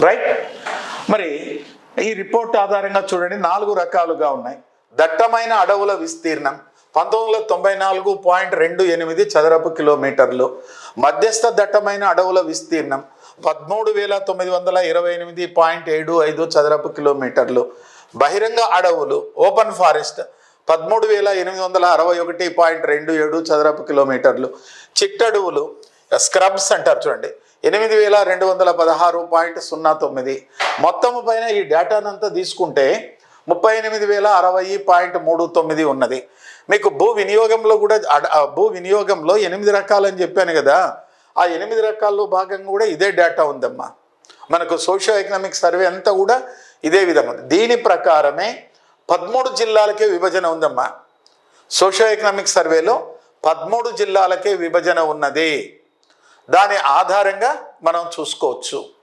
Right. మరి ఈ report ఆధారంగా చూడండి 4 రకాలుగా ఉన్నాయి. దట్టమైన అడవుల విస్తీర్ణం 1994.28 చదరపు కిలోమీటర్లు. మధ్యస్థ దట్టమైన అడవుల విస్తీర్ణం 13,928.75 చదరపు కిలోమీటర్లు. బహిరంగ అడవులు ఓపెన్ ఫారెస్ట్ 13,861.27 చదరపు కిలోమీటర్లు. చిట్టడవులు స్క్రబ్స్ అంటారు చూడండి 8,216.09. మొత్తము పైన ఈ డేటానంతా తీసుకుంటే 38,060.39 ఉన్నది. మీకు భూ వినియోగంలో కూడా భూ వినియోగంలో 8 రకాలని చెప్పాను కదా, ఆ 8 రకాల్లో భాగంగా కూడా ఇదే డేటా ఉందమ్మా. మనకు సోషియో ఎకనామిక్ సర్వే అంతా కూడా ఇదే విధంగా. దీని ప్రకారమే 13 జిల్లాలకే విభజన ఉందమ్మా. సోషియో ఎకనామిక్ సర్వేలో 13 జిల్లాలకే విభజన ఉన్నది. దాని ఆధారంగా మనం చూసుకోవచ్చు.